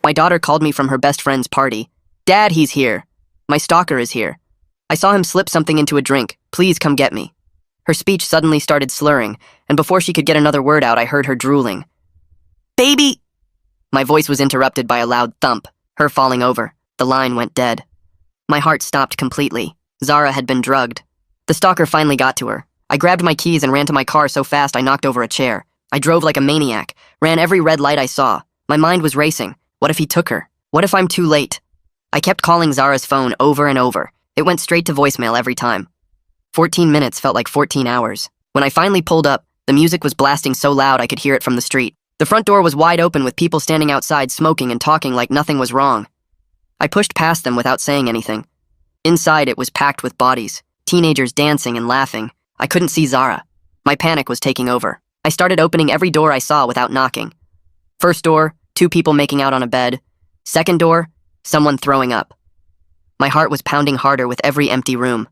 My daughter called me from her best friend's party. Dad, he's here. My stalker is here. I saw him slip something into a drink. Please come get me. Her speech suddenly started slurring, and before she could get another word out, I heard her drooling. Baby! My voice was interrupted by a loud thump, her falling over. The line went dead. My heart stopped completely. Zara had been drugged. The stalker finally got to her. I grabbed my keys and ran to my car so fast I knocked over a chair. I drove like a maniac, ran every red light I saw. My mind was racing. What if he took her? What if I'm too late? I kept calling Zara's phone over and over. It went straight to voicemail every time. 14 minutes felt like 14 hours. When I finally pulled up, the music was blasting so loud I could hear it from the street. The front door was wide open with people standing outside smoking and talking like nothing was wrong. I pushed past them without saying anything. Inside, it was packed with bodies, teenagers dancing and laughing. I couldn't see Zara. My panic was taking over. I started opening every door I saw without knocking. First door, 2 people making out on a bed. Second door, someone throwing up. My heart was pounding harder with every empty room.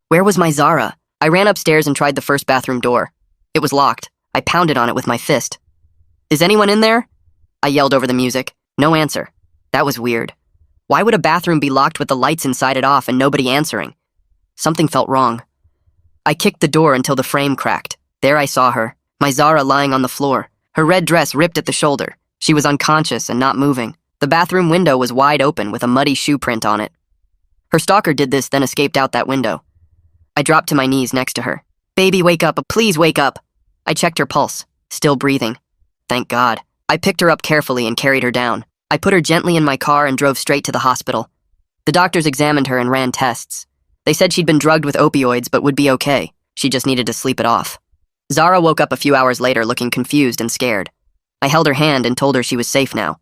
Where was my Zara? I ran upstairs and tried the first bathroom door. It was locked. I pounded on it with my fist. Is anyone in there? I yelled over the music. No answer. That was weird. Why would a bathroom be locked with the lights inside it off and nobody answering? Something felt wrong. I kicked the door until the frame cracked. There I saw her, my Zara lying on the floor, her red dress ripped at the shoulder. She was unconscious and not moving. The bathroom window was wide open with a muddy shoe print on it. Her stalker did this, then escaped out that window. I dropped to my knees next to her. Baby, wake up, please wake up. I checked her pulse, still breathing. Thank God. I picked her up carefully and carried her down. I put her gently in my car and drove straight to the hospital. The doctors examined her and ran tests. They said she'd been drugged with opioids but would be okay. She just needed to sleep it off. Zara woke up a few hours later looking confused and scared. I held her hand and told her she was safe now.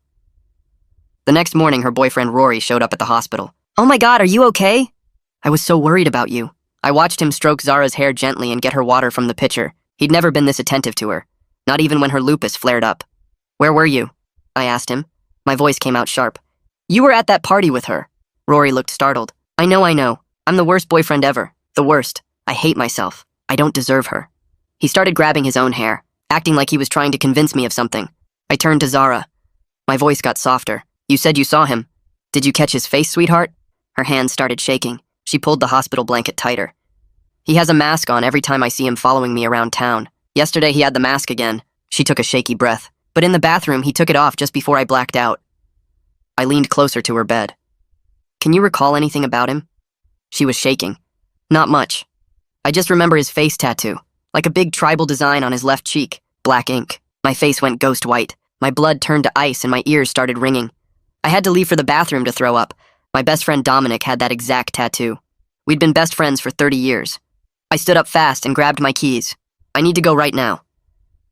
The next morning, her boyfriend Rory showed up at the hospital. Oh my God, are you okay? I was so worried about you. I watched him stroke Zara's hair gently and get her water from the pitcher. He'd never been this attentive to her, not even when her lupus flared up. Where were you? I asked him. My voice came out sharp. You were at that party with her. Rory looked startled. I know. I'm the worst boyfriend ever. The worst. I hate myself. I don't deserve her. He started grabbing his own hair, acting like he was trying to convince me of something. I turned to Zara. My voice got softer. You said you saw him. Did you catch his face, sweetheart? Her hands started shaking. She pulled the hospital blanket tighter. He has a mask on every time I see him following me around town. Yesterday he had the mask again. She took a shaky breath. But in the bathroom, he took it off just before I blacked out. I leaned closer to her bed. Can you recall anything about him? She was shaking. Not much. I just remember his face tattoo, like a big tribal design on his left cheek, black ink. My face went ghost white. My blood turned to ice and my ears started ringing. I had to leave for the bathroom to throw up. My best friend Dominic had that exact tattoo. We'd been best friends for 30 years. I stood up fast and grabbed my keys. I need to go right now.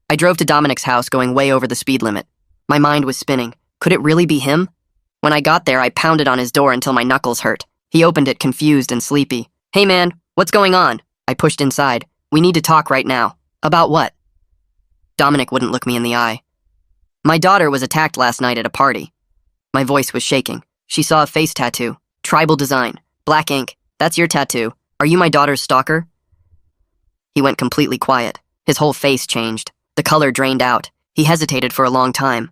I drove to Dominic's house, going way over the speed limit. My mind was spinning. Could it really be him? When I got there, I pounded on his door until my knuckles hurt. He opened it, confused and sleepy. Hey man, what's going on? I pushed inside. We need to talk right now. About what? Dominic wouldn't look me in the eye. My daughter was attacked last night at a party. My voice was shaking. She saw a face tattoo. Tribal design. Black ink. That's your tattoo. Are you my daughter's stalker? He went completely quiet. His whole face changed. The color drained out. He hesitated for a long time.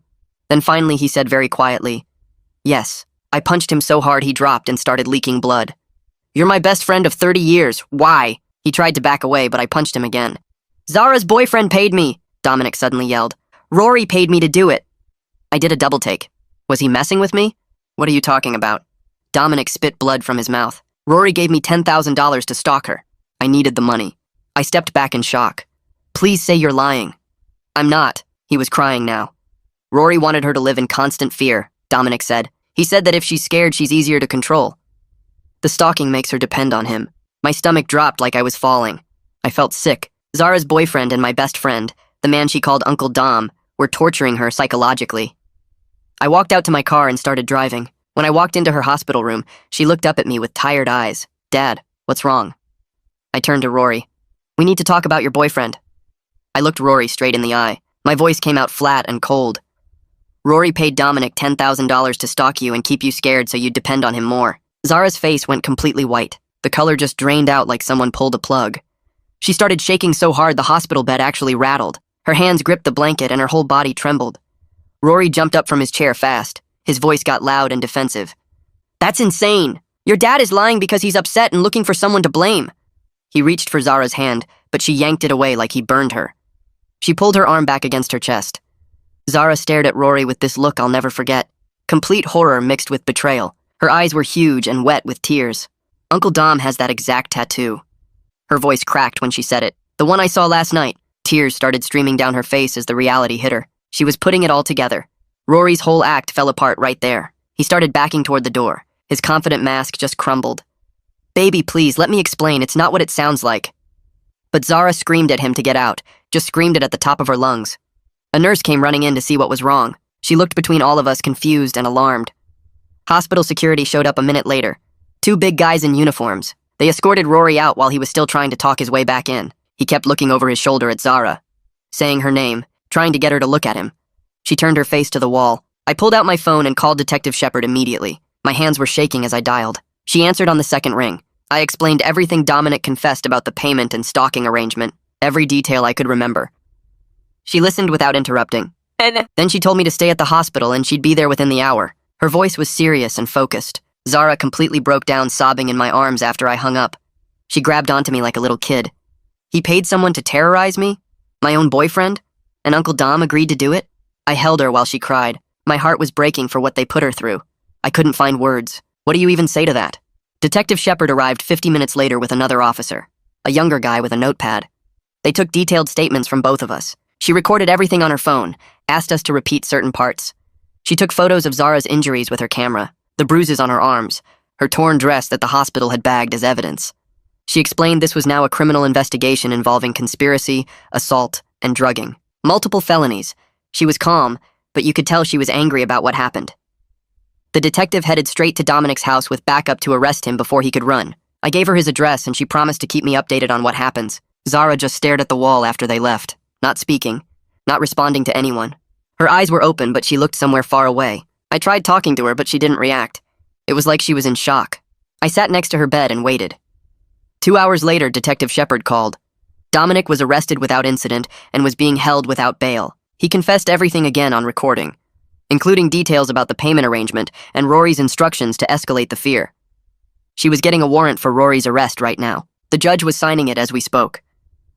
Then finally he said very quietly, Yes. I punched him so hard he dropped and started leaking blood. You're my best friend of 30 years. Why? He tried to back away, but I punched him again. Zara's boyfriend paid me, Dominic suddenly yelled. Rory paid me to do it. I did a double take. Was he messing with me? What are you talking about? Dominic spit blood from his mouth. Rory gave me $10,000 to stalk her. I needed the money. I stepped back in shock. Please say you're lying. I'm not. He was crying now. Rory wanted her to live in constant fear, Dominic said. He said that if she's scared, she's easier to control. The stalking makes her depend on him. My stomach dropped like I was falling. I felt sick. Zara's boyfriend and my best friend, the man she called Uncle Dom, were torturing her psychologically. I walked out to my car and started driving. When I walked into her hospital room, she looked up at me with tired eyes. Dad, what's wrong? I turned to Rory. We need to talk about your boyfriend. I looked Rory straight in the eye. My voice came out flat and cold. Rory paid Dominic $10,000 to stalk you and keep you scared so you'd depend on him more. Zara's face went completely white. The color just drained out like someone pulled a plug. She started shaking so hard the hospital bed actually rattled. Her hands gripped the blanket and her whole body trembled. Rory jumped up from his chair fast. His voice got loud and defensive. That's insane. Your dad is lying because he's upset and looking for someone to blame. He reached for Zara's hand, but she yanked it away like he burned her. She pulled her arm back against her chest. Zara stared at Rory with this look I'll never forget. Complete horror mixed with betrayal. Her eyes were huge and wet with tears. Uncle Dom has that exact tattoo. Her voice cracked when she said it. The one I saw last night. Tears started streaming down her face as the reality hit her. She was putting it all together. Rory's whole act fell apart right there. He started backing toward the door. His confident mask just crumbled. Baby, please, let me explain. It's not what it sounds like. But Zara screamed at him to get out, just screamed it at the top of her lungs. A nurse came running in to see what was wrong. She looked between all of us, confused and alarmed. Hospital security showed up a minute later. 2 big guys in uniforms. They escorted Rory out while he was still trying to talk his way back in. He kept looking over his shoulder at Zara, saying her name, trying to get her to look at him. She turned her face to the wall. I pulled out my phone and called Detective Shepard immediately. My hands were shaking as I dialed. She answered on the second ring. I explained everything Dominic confessed about the payment and stalking arrangement, every detail I could remember. She listened without interrupting. Then she told me to stay at the hospital and she'd be there within the hour. Her voice was serious and focused. Zara completely broke down, sobbing in my arms after I hung up. She grabbed onto me like a little kid. He paid someone to terrorize me? My own boyfriend? And Uncle Dom agreed to do it? I held her while she cried. My heart was breaking for what they put her through. I couldn't find words. What do you even say to that? Detective Shepard arrived 50 minutes later with another officer, a younger guy with a notepad. They took detailed statements from both of us. She recorded everything on her phone, asked us to repeat certain parts. She took photos of Zara's injuries with her camera, the bruises on her arms, her torn dress that the hospital had bagged as evidence. She explained this was now a criminal investigation involving conspiracy, assault, and drugging. Multiple felonies. She was calm, but you could tell she was angry about what happened. The detective headed straight to Dominic's house with backup to arrest him before he could run. I gave her his address and she promised to keep me updated on what happens. Zara just stared at the wall after they left, not speaking, not responding to anyone. Her eyes were open, but she looked somewhere far away. I tried talking to her, but she didn't react. It was like she was in shock. I sat next to her bed and waited. 2 hours later, Detective Shepard called. Dominic was arrested without incident and was being held without bail. He confessed everything again on recording, including details about the payment arrangement and Rory's instructions to escalate the fear. She was getting a warrant for Rory's arrest right now. The judge was signing it as we spoke.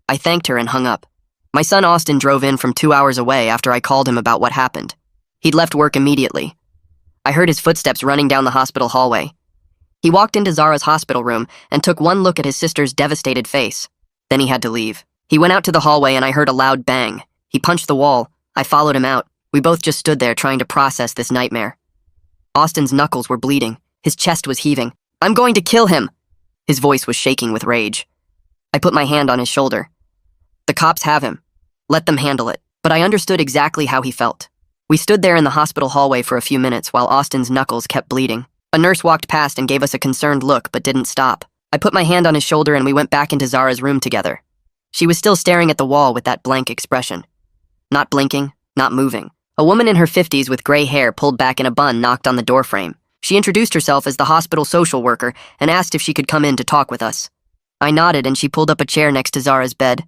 I thanked her and hung up. My son Austin drove in from 2 hours away after I called him about what happened. He'd left work immediately. I heard his footsteps running down the hospital hallway. He walked into Zara's hospital room and took one look at his sister's devastated face. Then he had to leave. He went out to the hallway and I heard a loud bang. He punched the wall. I followed him out. We both just stood there trying to process this nightmare. Austin's knuckles were bleeding. His chest was heaving. I'm going to kill him! His voice was shaking with rage. I put my hand on his shoulder. The cops have him. Let them handle it. But I understood exactly how he felt. We stood there in the hospital hallway for a few minutes while Austin's knuckles kept bleeding. A nurse walked past and gave us a concerned look, but didn't stop. I put my hand on his shoulder and we went back into Zara's room together. She was still staring at the wall with that blank expression. Not blinking, not moving. A woman in her 50s with gray hair pulled back in a bun knocked on the doorframe. She introduced herself as the hospital social worker and asked if she could come in to talk with us. I nodded and she pulled up a chair next to Zara's bed.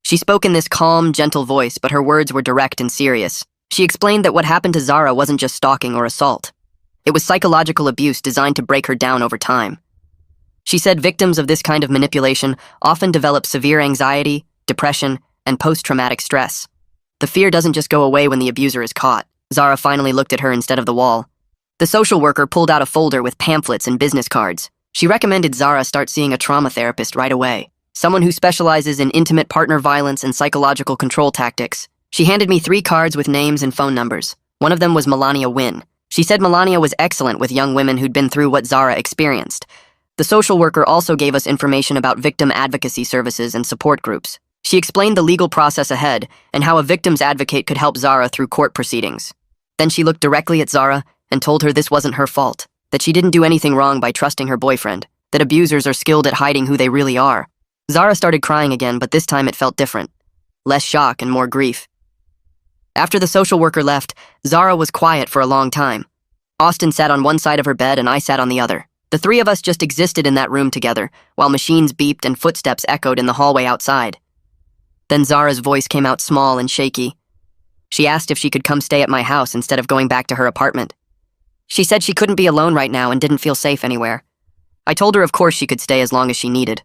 She spoke in this calm, gentle voice, but her words were direct and serious. She explained that what happened to Zara wasn't just stalking or assault. It was psychological abuse designed to break her down over time. She said victims of this kind of manipulation often develop severe anxiety, depression, and post-traumatic stress. The fear doesn't just go away when the abuser is caught. Zara finally looked at her instead of the wall. The social worker pulled out a folder with pamphlets and business cards. She recommended Zara start seeing a trauma therapist right away, someone who specializes in intimate partner violence and psychological control tactics. She handed me 3 cards with names and phone numbers. One of them was Melania Wynn. She said Melania was excellent with young women who'd been through what Zara experienced. The social worker also gave us information about victim advocacy services and support groups. She explained the legal process ahead and how a victim's advocate could help Zara through court proceedings. Then she looked directly at Zara and told her this wasn't her fault, that she didn't do anything wrong by trusting her boyfriend, that abusers are skilled at hiding who they really are. Zara started crying again, but this time it felt different. Less shock and more grief. After the social worker left, Zara was quiet for a long time. Austin sat on one side of her bed and I sat on the other. The 3 of us just existed in that room together, while machines beeped and footsteps echoed in the hallway outside. Then Zara's voice came out small and shaky. She asked if she could come stay at my house instead of going back to her apartment. She said she couldn't be alone right now and didn't feel safe anywhere. I told her of course she could stay as long as she needed.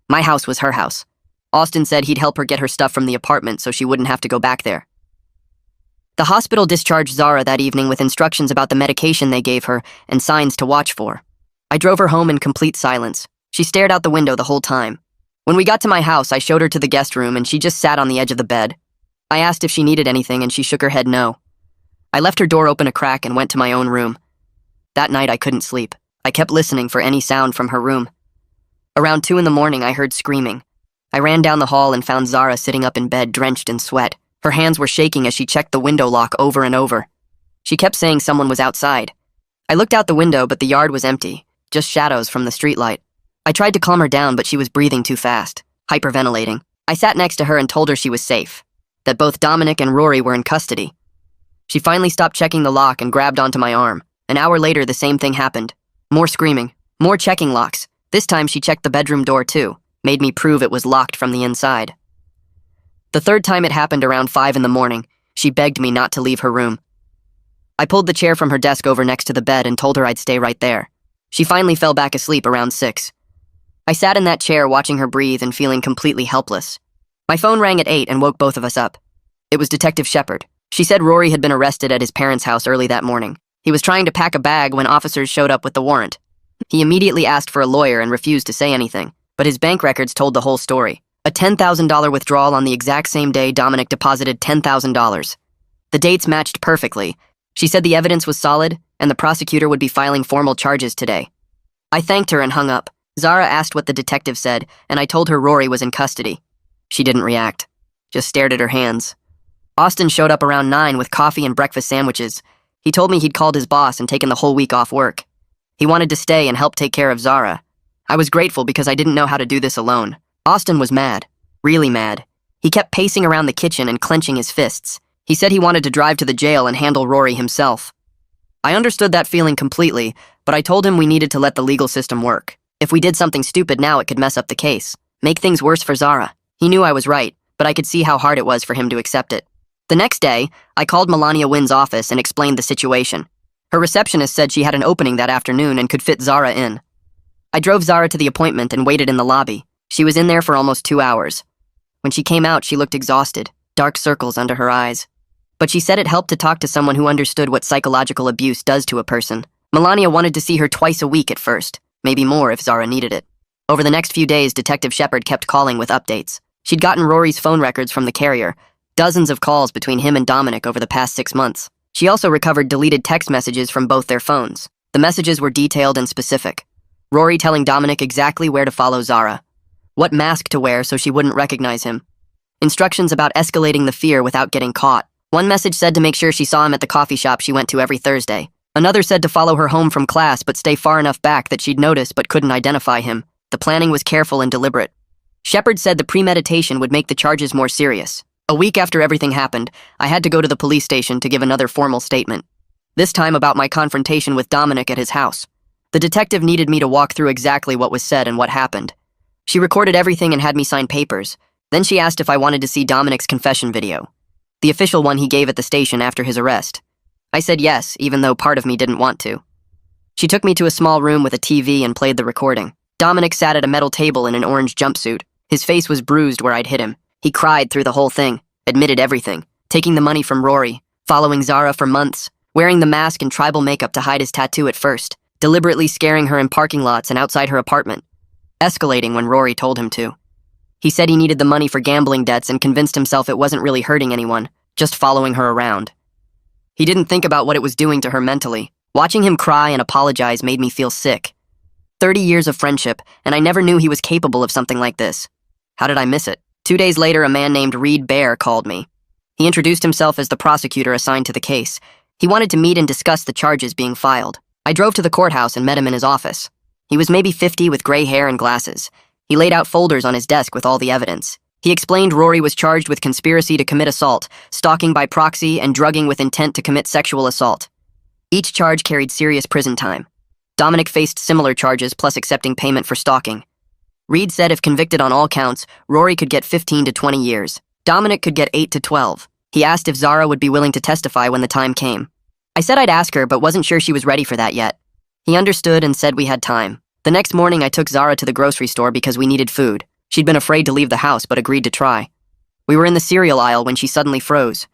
My house was her house. Austin said he'd help her get her stuff from the apartment so she wouldn't have to go back there. The hospital discharged Zara that evening with instructions about the medication they gave her and signs to watch for. I drove her home in complete silence. She stared out the window the whole time. When we got to my house, I showed her to the guest room and she just sat on the edge of the bed. I asked if she needed anything and she shook her head no. I left her door open a crack and went to my own room. That night I couldn't sleep. I kept listening for any sound from her room. Around 2 a.m, I heard screaming. I ran down the hall and found Zara sitting up in bed drenched in sweat. Her hands were shaking as she checked the window lock over and over. She kept saying someone was outside. I looked out the window, but the yard was empty, just shadows from the streetlight. I tried to calm her down, but she was breathing too fast, hyperventilating. I sat next to her and told her she was safe, that both Dominic and Rory were in custody. She finally stopped checking the lock and grabbed onto my arm. An hour later, the same thing happened. More screaming, more checking locks. This time she checked the bedroom door too, made me prove it was locked from the inside. The third time it happened around 5 a.m, she begged me not to leave her room. I pulled the chair from her desk over next to the bed and told her I'd stay right there. She finally fell back asleep around 6. I sat in that chair watching her breathe and feeling completely helpless. My phone rang at 8 and woke both of us up. It was Detective Shepard. She said Rory had been arrested at his parents' house early that morning. He was trying to pack a bag when officers showed up with the warrant. He immediately asked for a lawyer and refused to say anything, but his bank records told the whole story. A $10,000 withdrawal on the exact same day Dominic deposited $10,000. The dates matched perfectly. She said the evidence was solid, and the prosecutor would be filing formal charges today. I thanked her and hung up. Zara asked what the detective said, and I told her Rory was in custody. She didn't react, just stared at her hands. Austin showed up around 9 with coffee and breakfast sandwiches. He told me he'd called his boss and taken the whole week off work. He wanted to stay and help take care of Zara. I was grateful because I didn't know how to do this alone. Austin was mad, really mad. He kept pacing around the kitchen and clenching his fists. He said he wanted to drive to the jail and handle Rory himself. I understood that feeling completely, but I told him we needed to let the legal system work. If we did something stupid now, it could mess up the case, make things worse for Zara. He knew I was right, but I could see how hard it was for him to accept it. The next day, I called Melania Wynn's office and explained the situation. Her receptionist said she had an opening that afternoon and could fit Zara in. I drove Zara to the appointment and waited in the lobby. She was in there for almost 2 hours. When she came out, she looked exhausted, dark circles under her eyes. But she said it helped to talk to someone who understood what psychological abuse does to a person. Melania wanted to see her twice a week at first, maybe more if Zara needed it. Over the next few days, Detective Shepard kept calling with updates. She'd gotten Rory's phone records from the carrier, dozens of calls between him and Dominic over the past 6 months. She also recovered deleted text messages from both their phones. The messages were detailed and specific. Rory telling Dominic exactly where to follow Zara, what mask to wear so she wouldn't recognize him, instructions about escalating the fear without getting caught. One message said to make sure she saw him at the coffee shop she went to every Thursday. Another said to follow her home from class but stay far enough back that she'd notice but couldn't identify him. The planning was careful and deliberate. Shepard said the premeditation would make the charges more serious. A week after everything happened, I had to go to the police station to give another formal statement. This time about my confrontation with Dominic at his house. The detective needed me to walk through exactly what was said and what happened. She recorded everything and had me sign papers. Then she asked if I wanted to see Dominic's confession video, the official one he gave at the station after his arrest. I said yes, even though part of me didn't want to. She took me to a small room with a TV and played the recording. Dominic sat at a metal table in an orange jumpsuit. His face was bruised where I'd hit him. He cried through the whole thing, admitted everything, taking the money from Rory, following Zara for months, wearing the mask and tribal makeup to hide his tattoo at first, deliberately scaring her in parking lots and outside her apartment, escalating when Rory told him to. He said he needed the money for gambling debts and convinced himself it wasn't really hurting anyone, just following her around. He didn't think about what it was doing to her mentally. Watching him cry and apologize made me feel sick. 30 years of friendship, and I never knew he was capable of something like this. How did I miss it? 2 days later, a man named Reed Bear called me. He introduced himself as the prosecutor assigned to the case. He wanted to meet and discuss the charges being filed. I drove to the courthouse and met him in his office. He was maybe 50 with gray hair and glasses. He laid out folders on his desk with all the evidence. He explained Rory was charged with conspiracy to commit assault, stalking by proxy, and drugging with intent to commit sexual assault. Each charge carried serious prison time. Dominic faced similar charges plus accepting payment for stalking. Reed said if convicted on all counts, Rory could get 15 to 20 years. Dominic could get 8 to 12. He asked if Zara would be willing to testify when the time came. I said I'd ask her, but wasn't sure she was ready for that yet. He understood and said we had time. The next morning, I took Zara to the grocery store because we needed food. She'd been afraid to leave the house, but agreed to try. We were in the cereal aisle when she suddenly froze.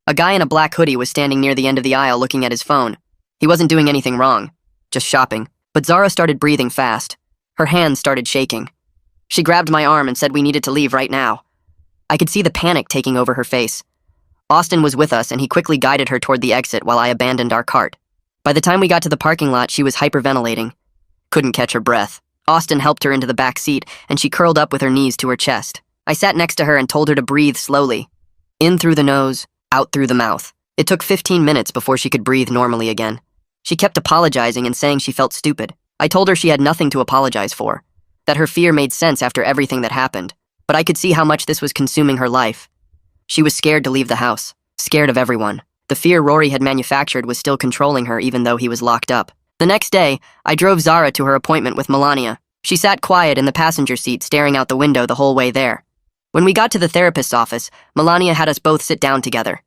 A guy in a black hoodie was standing near the end of the aisle looking at his phone. He wasn't doing anything wrong, just shopping. But Zara started breathing fast. Her hands started shaking. She grabbed my arm and said we needed to leave right now. I could see the panic taking over her face. Austin was with us, and he quickly guided her toward the exit while I abandoned our cart. By the time we got to the parking lot, she was hyperventilating. Couldn't catch her breath. Austin helped her into the back seat, and she curled up with her knees to her chest. I sat next to her and told her to breathe slowly. In through the nose, out through the mouth. It took 15 minutes before she could breathe normally again. She kept apologizing and saying she felt stupid. I told her she had nothing to apologize for, that her fear made sense after everything that happened, but I could see how much this was consuming her life. She was scared to leave the house, scared of everyone. The fear Rory had manufactured was still controlling her even though he was locked up. The next day, I drove Zara to her appointment with Melania. She sat quiet in the passenger seat, staring out the window the whole way there. When we got to the therapist's office, Melania had us both sit down together.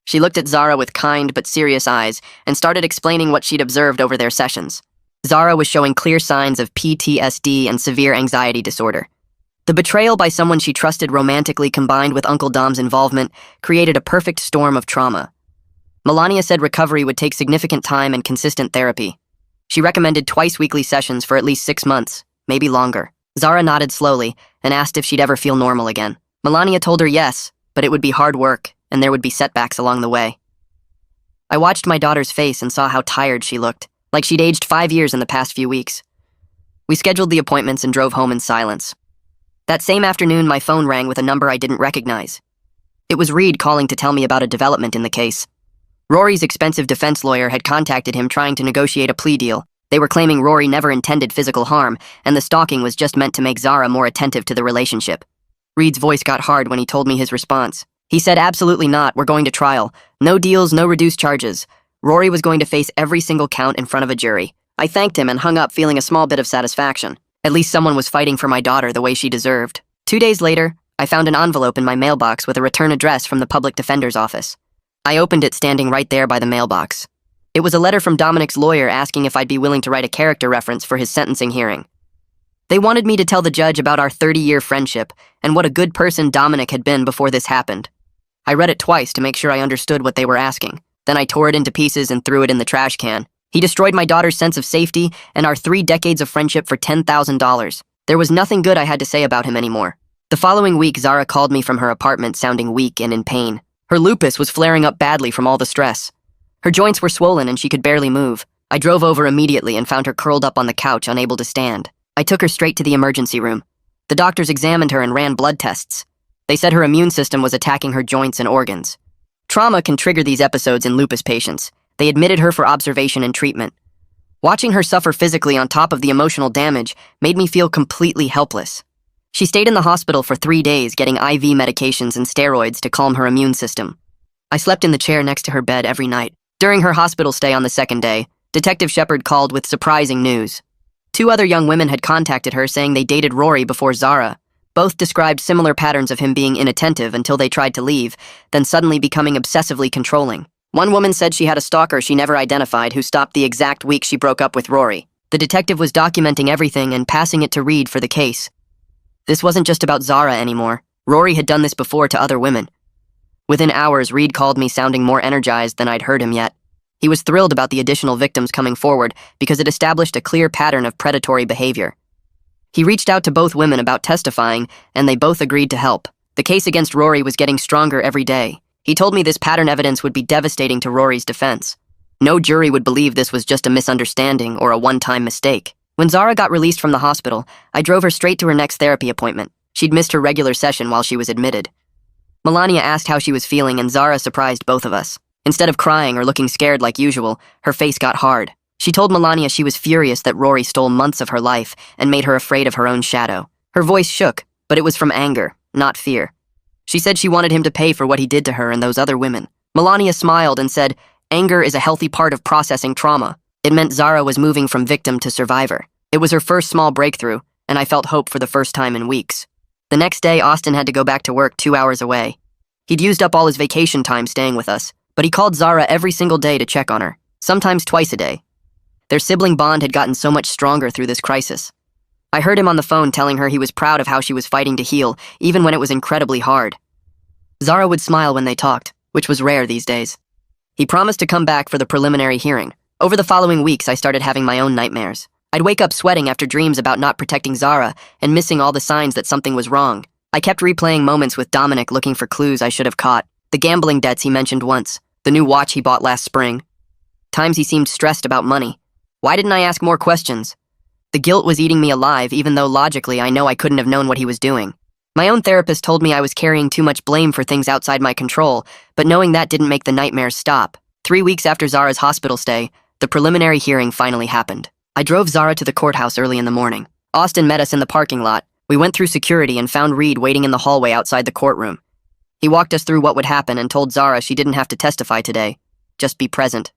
She looked at Zara with kind but serious eyes and started explaining what she'd observed over their sessions. Zara was showing clear signs of PTSD and severe anxiety disorder. The betrayal by someone she trusted romantically combined with Uncle Dom's involvement created a perfect storm of trauma. Melania said recovery would take significant time and consistent therapy. She recommended twice-weekly sessions for at least 6 months, maybe longer. Zara nodded slowly and asked if she'd ever feel normal again. Melania told her yes, but it would be hard work and there would be setbacks along the way. I watched my daughter's face and saw how tired she looked, like she'd aged 5 years in the past few weeks. We scheduled the appointments and drove home in silence. That same afternoon, my phone rang with a number I didn't recognize. It was Reed calling to tell me about a development in the case. Rory's expensive defense lawyer had contacted him trying to negotiate a plea deal. They were claiming Rory never intended physical harm, and the stalking was just meant to make Zara more attentive to the relationship. Reed's voice got hard when he told me his response. He said, "Absolutely not, we're going to trial. No deals, no reduced charges." Rory was going to face every single count in front of a jury. I thanked him and hung up feeling a small bit of satisfaction. At least someone was fighting for my daughter the way she deserved. 2 days later, I found an envelope in my mailbox with a return address from the public defender's office. I opened it standing right there by the mailbox. It was a letter from Dominic's lawyer asking if I'd be willing to write a character reference for his sentencing hearing. They wanted me to tell the judge about our 30-year friendship and what a good person Dominic had been before this happened. I read it twice to make sure I understood what they were asking. Then I tore it into pieces and threw it in the trash can. He destroyed my daughter's sense of safety and our 3 decades of friendship for $10,000. There was nothing good I had to say about him anymore. The following week, Zara called me from her apartment sounding weak and in pain. Her lupus was flaring up badly from all the stress. Her joints were swollen and she could barely move. I drove over immediately and found her curled up on the couch, unable to stand. I took her straight to the emergency room. The doctors examined her and ran blood tests. They said her immune system was attacking her joints and organs. Trauma can trigger these episodes in lupus patients. They admitted her for observation and treatment. Watching her suffer physically on top of the emotional damage made me feel completely helpless. She stayed in the hospital for 3 days getting IV medications and steroids to calm her immune system. I slept in the chair next to her bed every night. During her hospital stay on the 2nd day, Detective Shepard called with surprising news. 2 other young women had contacted her saying they dated Rory before Zara. Both described similar patterns of him being inattentive until they tried to leave, then suddenly becoming obsessively controlling. One woman said she had a stalker she never identified who stopped the exact week she broke up with Rory. The detective was documenting everything and passing it to Reed for the case. This wasn't just about Zara anymore. Rory had done this before to other women. Within hours, Reed called me sounding more energized than I'd heard him yet. He was thrilled about the additional victims coming forward because it established a clear pattern of predatory behavior. He reached out to both women about testifying, and they both agreed to help. The case against Rory was getting stronger every day. He told me this pattern evidence would be devastating to Rory's defense. No jury would believe this was just a misunderstanding or a one-time mistake. When Zara got released from the hospital, I drove her straight to her next therapy appointment. She'd missed her regular session while she was admitted. Melania asked how she was feeling, and Zara surprised both of us. Instead of crying or looking scared like usual, her face got hard. She told Melania she was furious that Rory stole months of her life and made her afraid of her own shadow. Her voice shook, but it was from anger, not fear. She said she wanted him to pay for what he did to her and those other women. Melania smiled and said, "Anger is a healthy part of processing trauma." It meant Zara was moving from victim to survivor. It was her first small breakthrough, and I felt hope for the first time in weeks. The next day, Austin had to go back to work 2 hours away. He'd used up all his vacation time staying with us, But he called Zara every single day to check on her, sometimes twice a day. Their sibling bond had gotten so much stronger through this crisis. I heard him on the phone telling her he was proud of how she was fighting to heal, even when it was incredibly hard. Zara would smile when they talked, which was rare these days. He promised to come back for the preliminary hearing. Over the following weeks, I started having my own nightmares. I'd wake up sweating after dreams about not protecting Zara and missing all the signs that something was wrong. I kept replaying moments with Dominic looking for clues I should have caught. The gambling debts he mentioned once, the new watch he bought last spring. Times he seemed stressed about money. Why didn't I ask more questions? The guilt was eating me alive, even though logically I know I couldn't have known what he was doing. My own therapist told me I was carrying too much blame for things outside my control, but knowing that didn't make the nightmares stop. 3 weeks after Zara's hospital stay, the preliminary hearing finally happened. I drove Zara to the courthouse early in the morning. Austin met us in the parking lot. We went through security and found Reed waiting in the hallway outside the courtroom. He walked us through what would happen and told Zara she didn't have to testify today. Just be present.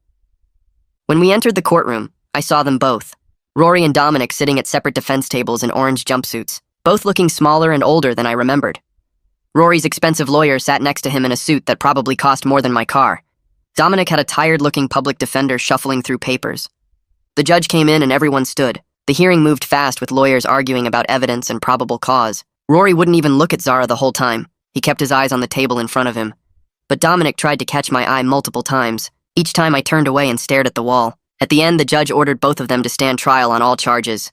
When we entered the courtroom, I saw them both. Rory and Dominic sitting at separate defense tables in orange jumpsuits, both looking smaller and older than I remembered. Rory's expensive lawyer sat next to him in a suit that probably cost more than my car. Dominic had a tired-looking public defender shuffling through papers. The judge came in and everyone stood. The hearing moved fast with lawyers arguing about evidence and probable cause. Rory wouldn't even look at Zara the whole time. He kept his eyes on the table in front of him. But Dominic tried to catch my eye multiple times. Each time I turned away and stared at the wall. At the end, the judge ordered both of them to stand trial on all charges.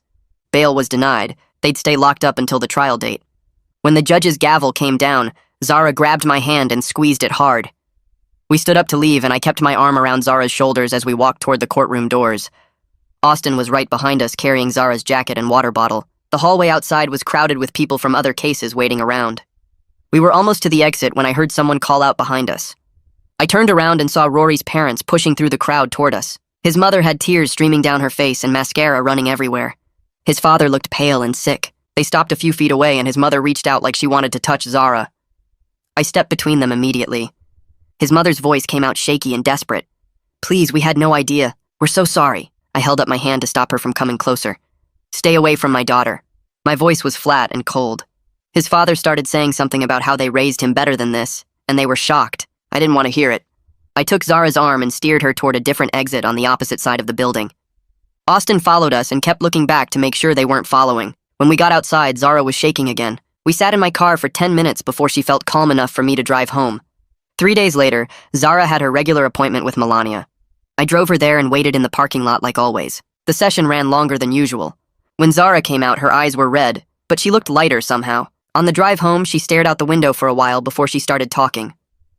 Bail was denied. They'd stay locked up until the trial date. When the judge's gavel came down, Zara grabbed my hand and squeezed it hard. We stood up to leave, and I kept my arm around Zara's shoulders as we walked toward the courtroom doors. Austin was right behind us, carrying Zara's jacket and water bottle. The hallway outside was crowded with people from other cases waiting around. We were almost to the exit when I heard someone call out behind us. I turned around and saw Rory's parents pushing through the crowd toward us. His mother had tears streaming down her face and mascara running everywhere. His father looked pale and sick. They stopped a few feet away and his mother reached out like she wanted to touch Zara. I stepped between them immediately. His mother's voice came out shaky and desperate. "Please, we had no idea. We're so sorry." I held up my hand to stop her from coming closer. "Stay away from my daughter." My voice was flat and cold. His father started saying something about how they raised him better than this, and they were shocked. I didn't want to hear it. I took Zara's arm and steered her toward a different exit on the opposite side of the building. Austin followed us and kept looking back to make sure they weren't following. When we got outside, Zara was shaking again. We sat in my car for 10 minutes before she felt calm enough for me to drive home. 3 days later, Zara had her regular appointment with Melania. I drove her there and waited in the parking lot like always. The session ran longer than usual. When Zara came out, her eyes were red, but she looked lighter somehow. On the drive home, she stared out the window for a while before she started talking.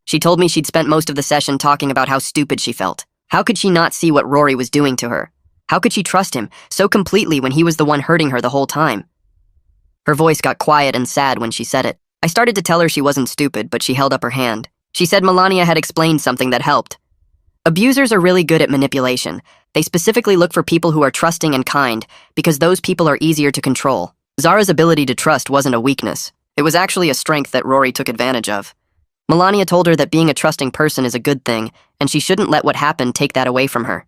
She told me she'd spent most of the session talking about how stupid she felt. How could she not see what Rory was doing to her? How could she trust him so completely when he was the one hurting her the whole time? Her voice got quiet and sad when she said it. I started to tell her she wasn't stupid, but she held up her hand. She said Melania had explained something that helped. Abusers are really good at manipulation. They specifically look for people who are trusting and kind, because those people are easier to control. Zara's ability to trust wasn't a weakness. It was actually a strength that Rory took advantage of. Melania told her that being a trusting person is a good thing, and she shouldn't let what happened take that away from her.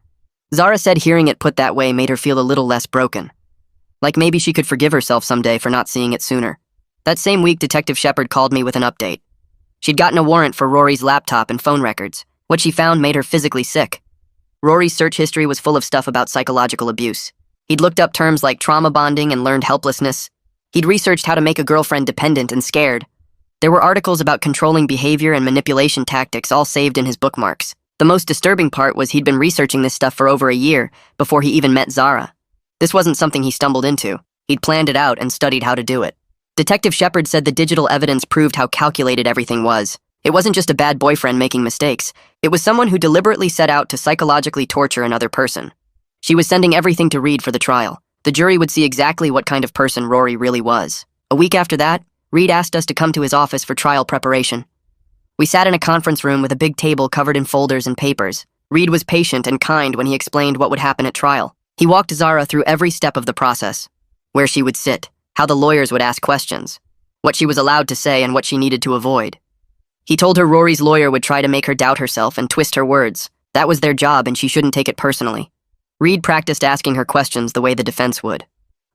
Zara said hearing it put that way made her feel a little less broken. Like maybe she could forgive herself someday for not seeing it sooner. That same week, Detective Shepard called me with an update. She'd gotten a warrant for Rory's laptop and phone records. What she found made her physically sick. Rory's search history was full of stuff about psychological abuse. He'd looked up terms like trauma bonding and learned helplessness. He'd researched how to make a girlfriend dependent and scared. There were articles about controlling behavior and manipulation tactics all saved in his bookmarks. The most disturbing part was he'd been researching this stuff for over a year before he even met Zara. This wasn't something he stumbled into. He'd planned it out and studied how to do it. Detective Shepard said the digital evidence proved how calculated everything was. It wasn't just a bad boyfriend making mistakes. It was someone who deliberately set out to psychologically torture another person. She was sending everything to Reed for the trial. The jury would see exactly what kind of person Rory really was. A week after that, Reed asked us to come to his office for trial preparation. We sat in a conference room with a big table covered in folders and papers. Reed was patient and kind when he explained what would happen at trial. He walked Zara through every step of the process. Where she would sit, how the lawyers would ask questions, what she was allowed to say and what she needed to avoid. He told her Rory's lawyer would try to make her doubt herself and twist her words. That was their job and she shouldn't take it personally. Reed practiced asking her questions the way the defense would.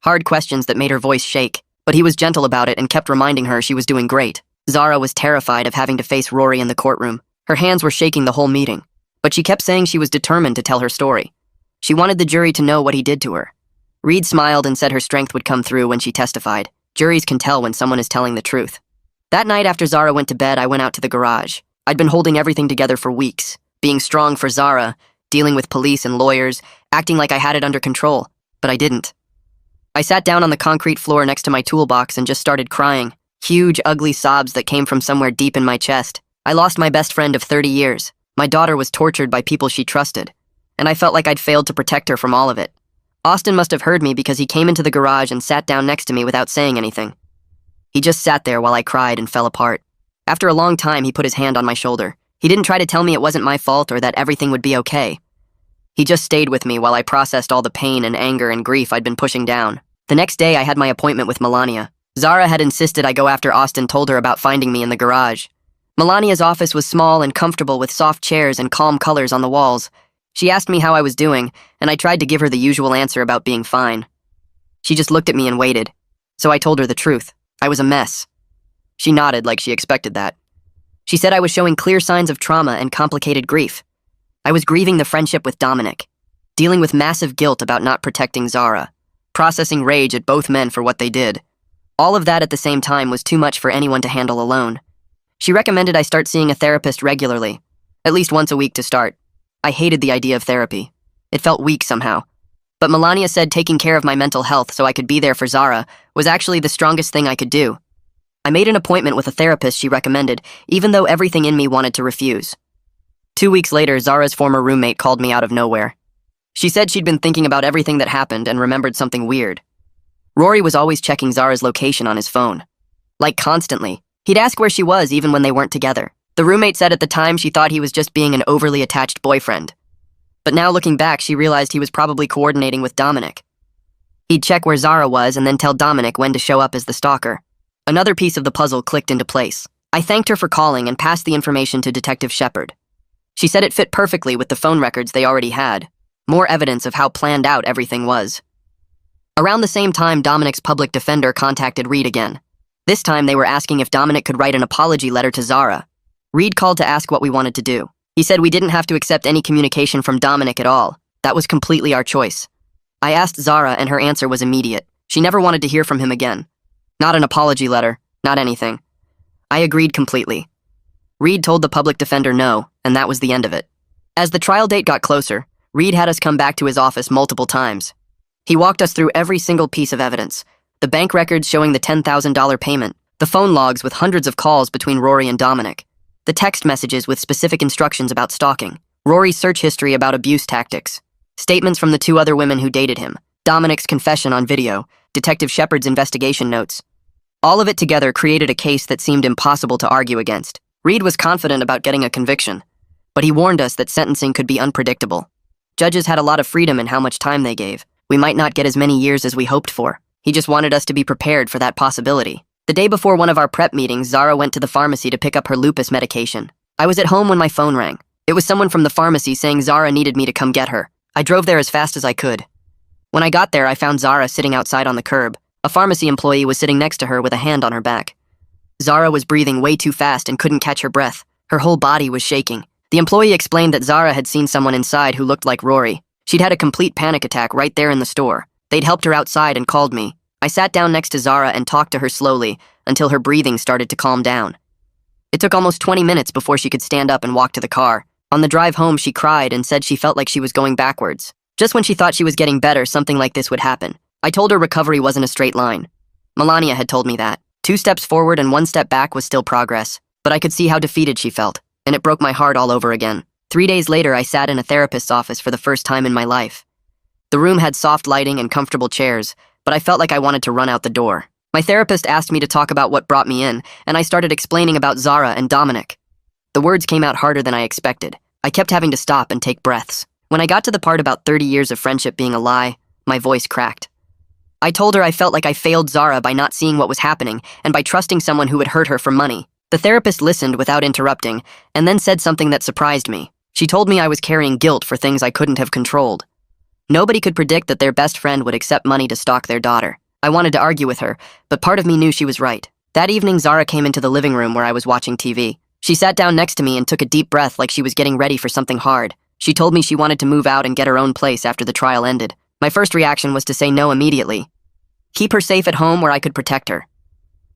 Hard questions that made her voice shake, but he was gentle about it and kept reminding her she was doing great. Zara was terrified of having to face Rory in the courtroom. Her hands were shaking the whole meeting, but she kept saying she was determined to tell her story. She wanted the jury to know what he did to her. Reed smiled and said her strength would come through when she testified. Juries can tell when someone is telling the truth. That night after Zara went to bed, I went out to the garage. I'd been holding everything together for weeks, being strong for Zara, dealing with police and lawyers, acting like I had it under control, but I didn't. I sat down on the concrete floor next to my toolbox and just started crying, huge, ugly sobs that came from somewhere deep in my chest. I lost my best friend of 30 years. My daughter was tortured by people she trusted, and I felt like I'd failed to protect her from all of it. Austin must have heard me because he came into the garage and sat down next to me without saying anything. He just sat there while I cried and fell apart. After a long time, he put his hand on my shoulder. He didn't try to tell me it wasn't my fault or that everything would be okay. He just stayed with me while I processed all the pain and anger and grief I'd been pushing down. The next day, I had my appointment with Melania. Zara had insisted I go after Austin told her about finding me in the garage. Melania's office was small and comfortable with soft chairs and calm colors on the walls. She asked me how I was doing, and I tried to give her the usual answer about being fine. She just looked at me and waited, so I told her the truth. I was a mess. She nodded like she expected that. She said I was showing clear signs of trauma and complicated grief. I was grieving the friendship with Dominic, dealing with massive guilt about not protecting Zara, processing rage at both men for what they did. All of that at the same time was too much for anyone to handle alone. She recommended I start seeing a therapist regularly, at least once a week to start. I hated the idea of therapy. It felt weak somehow. But Melania said taking care of my mental health so I could be there for Zara was actually the strongest thing I could do. I made an appointment with a therapist she recommended, even though everything in me wanted to refuse. 2 weeks later, Zara's former roommate called me out of nowhere. She said she'd been thinking about everything that happened and remembered something weird. Rory was always checking Zara's location on his phone. Like constantly. He'd ask where she was even when they weren't together. The roommate said at the time she thought he was just being an overly attached boyfriend. But now looking back, she realized he was probably coordinating with Dominic. He'd check where Zara was and then tell Dominic when to show up as the stalker. Another piece of the puzzle clicked into place. I thanked her for calling and passed the information to Detective Shepard. She said it fit perfectly with the phone records they already had. More evidence of how planned out everything was. Around the same time, Dominic's public defender contacted Reed again. This time they were asking if Dominic could write an apology letter to Zara. Reed called to ask what we wanted to do. He said we didn't have to accept any communication from Dominic at all. That was completely our choice. I asked Zara and her answer was immediate. She never wanted to hear from him again. Not an apology letter, not anything. I agreed completely. Reed told the public defender no, and that was the end of it. As the trial date got closer, Reed had us come back to his office multiple times. He walked us through every single piece of evidence. The bank records showing the $10,000 payment, the phone logs with hundreds of calls between Rory and Dominic, the text messages with specific instructions about stalking, Rory's search history about abuse tactics, statements from the 2 other women who dated him, Dominic's confession on video, Detective Shepard's investigation notes. All of it together created a case that seemed impossible to argue against. Reed was confident about getting a conviction, but he warned us that sentencing could be unpredictable. Judges had a lot of freedom in how much time they gave. We might not get as many years as we hoped for. He just wanted us to be prepared for that possibility. The day before one of our prep meetings, Zara went to the pharmacy to pick up her lupus medication. I was at home when my phone rang. It was someone from the pharmacy saying Zara needed me to come get her. I drove there as fast as I could. When I got there, I found Zara sitting outside on the curb. A pharmacy employee was sitting next to her with a hand on her back. Zara was breathing way too fast and couldn't catch her breath. Her whole body was shaking. The employee explained that Zara had seen someone inside who looked like Rory. She'd had a complete panic attack right there in the store. They'd helped her outside and called me. I sat down next to Zara and talked to her slowly until her breathing started to calm down. It took almost 20 minutes before she could stand up and walk to the car. On the drive home, she cried and said she felt like she was going backwards. Just when she thought she was getting better, something like this would happen. I told her recovery wasn't a straight line. Melania had told me that. 2 steps forward and 1 step back was still progress, but I could see how defeated she felt, and it broke my heart all over again. 3 days later, I sat in a therapist's office for the first time in my life. The room had soft lighting and comfortable chairs, but I felt like I wanted to run out the door. My therapist asked me to talk about what brought me in, and I started explaining about Zara and Dominic. The words came out harder than I expected. I kept having to stop and take breaths. When I got to the part about 30 years of friendship being a lie, my voice cracked. I told her I felt like I failed Zara by not seeing what was happening and by trusting someone who would hurt her for money. The therapist listened without interrupting, and then said something that surprised me. She told me I was carrying guilt for things I couldn't have controlled. Nobody could predict that their best friend would accept money to stalk their daughter. I wanted to argue with her, but part of me knew she was right. That evening, Zara came into the living room where I was watching TV. She sat down next to me and took a deep breath like she was getting ready for something hard. She told me she wanted to move out and get her own place after the trial ended. My first reaction was to say no immediately. Keep her safe at home where I could protect her.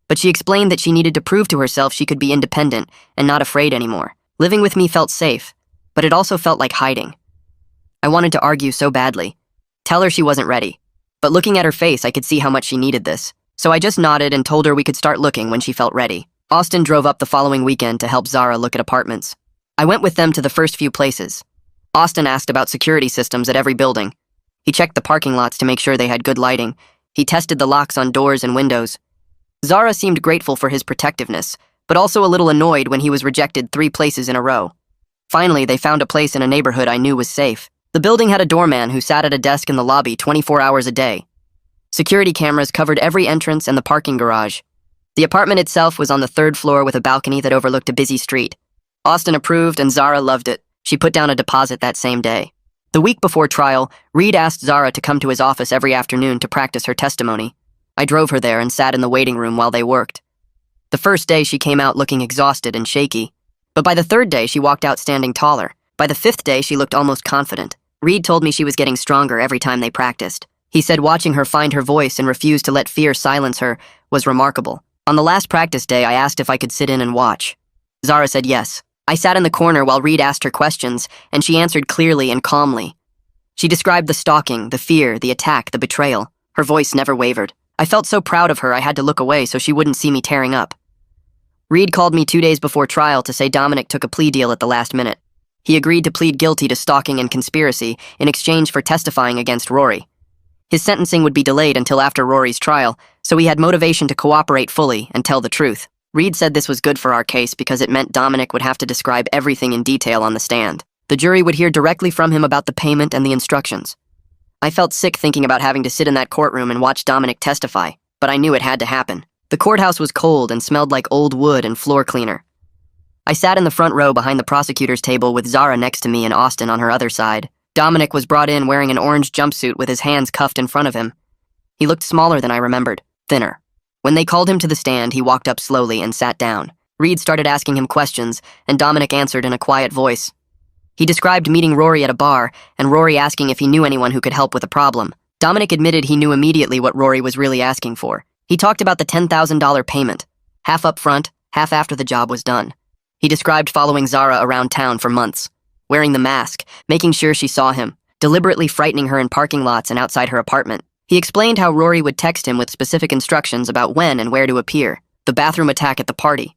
But she explained that she needed to prove to herself she could be independent and not afraid anymore. Living with me felt safe, but it also felt like hiding. I wanted to argue so badly. Tell her she wasn't ready. But looking at her face, I could see how much she needed this. So I just nodded and told her we could start looking when she felt ready. Austin drove up the following weekend to help Zara look at apartments. I went with them to the first few places. Austin asked about security systems at every building. He checked the parking lots to make sure they had good lighting. He tested the locks on doors and windows. Zara seemed grateful for his protectiveness, but also a little annoyed when he was rejected 3 places in a row. Finally, they found a place in a neighborhood I knew was safe. The building had a doorman who sat at a desk in the lobby 24 hours a day. Security cameras covered every entrance and the parking garage. The apartment itself was on the 3rd floor with a balcony that overlooked a busy street. Austin approved and Zara loved it. She put down a deposit that same day. The week before trial, Reed asked Zara to come to his office every afternoon to practice her testimony. I drove her there and sat in the waiting room while they worked. The first day she came out looking exhausted and shaky. But by the 3rd day she walked out standing taller. By the 5th day she looked almost confident. Reed told me she was getting stronger every time they practiced. He said watching her find her voice and refuse to let fear silence her was remarkable. On the last practice day I asked if I could sit in and watch. Zara said yes. I sat in the corner while Reed asked her questions, and she answered clearly and calmly. She described the stalking, the fear, the attack, the betrayal. Her voice never wavered. I felt so proud of her I had to look away so she wouldn't see me tearing up. Reed called me 2 days before trial to say Dominic took a plea deal at the last minute. He agreed to plead guilty to stalking and conspiracy in exchange for testifying against Rory. His sentencing would be delayed until after Rory's trial, so he had motivation to cooperate fully and tell the truth. Reed said this was good for our case because it meant Dominic would have to describe everything in detail on the stand. The jury would hear directly from him about the payment and the instructions. I felt sick thinking about having to sit in that courtroom and watch Dominic testify, but I knew it had to happen. The courthouse was cold and smelled like old wood and floor cleaner. I sat in the front row behind the prosecutor's table with Zara next to me and Austin on her other side. Dominic was brought in wearing an orange jumpsuit with his hands cuffed in front of him. He looked smaller than I remembered, thinner. When they called him to the stand, he walked up slowly and sat down. Reed started asking him questions, and Dominic answered in a quiet voice. He described meeting Rory at a bar, and Rory asking if he knew anyone who could help with a problem. Dominic admitted he knew immediately what Rory was really asking for. He talked about the $10,000 payment, half up front, half after the job was done. He described following Zara around town for months, wearing the mask, making sure she saw him, deliberately frightening her in parking lots and outside her apartment. He explained how Rory would text him with specific instructions about when and where to appear, the bathroom attack at the party.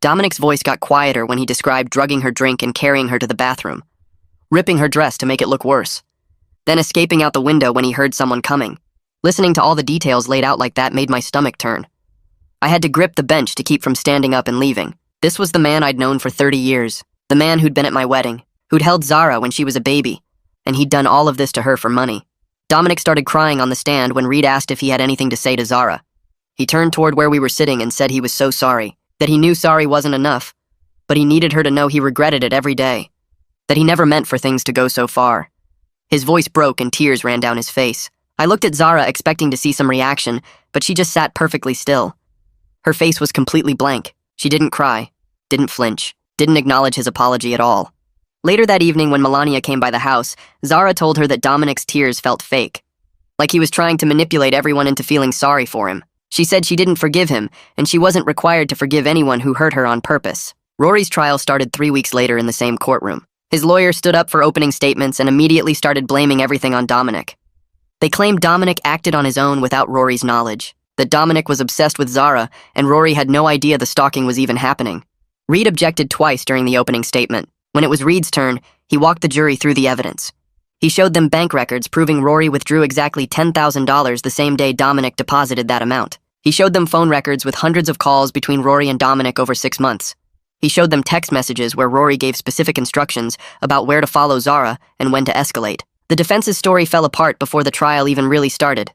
Dominic's voice got quieter when he described drugging her drink and carrying her to the bathroom, ripping her dress to make it look worse, then escaping out the window when he heard someone coming. Listening to all the details laid out like that made my stomach turn. I had to grip the bench to keep from standing up and leaving. This was the man I'd known for 30 years, the man who'd been at my wedding, who'd held Zara when she was a baby, and he'd done all of this to her for money. Dominic started crying on the stand when Reed asked if he had anything to say to Zara. He turned toward where we were sitting and said he was so sorry, that he knew sorry wasn't enough, but he needed her to know he regretted it every day, that he never meant for things to go so far. His voice broke and tears ran down his face. I looked at Zara expecting to see some reaction, but she just sat perfectly still. Her face was completely blank. She didn't cry, didn't flinch, didn't acknowledge his apology at all. Later that evening when Melania came by the house, Zara told her that Dominic's tears felt fake, like he was trying to manipulate everyone into feeling sorry for him. She said she didn't forgive him, and she wasn't required to forgive anyone who hurt her on purpose. Rory's trial started 3 weeks later in the same courtroom. His lawyer stood up for opening statements and immediately started blaming everything on Dominic. They claimed Dominic acted on his own without Rory's knowledge, that Dominic was obsessed with Zara, and Rory had no idea the stalking was even happening. Reed objected twice during the opening statement. When it was Reed's turn, he walked the jury through the evidence. He showed them bank records proving Rory withdrew exactly $10,000 the same day Dominic deposited that amount. He showed them phone records with hundreds of calls between Rory and Dominic over 6 months. He showed them text messages where Rory gave specific instructions about where to follow Zara and when to escalate. The defense's story fell apart before the trial even really started.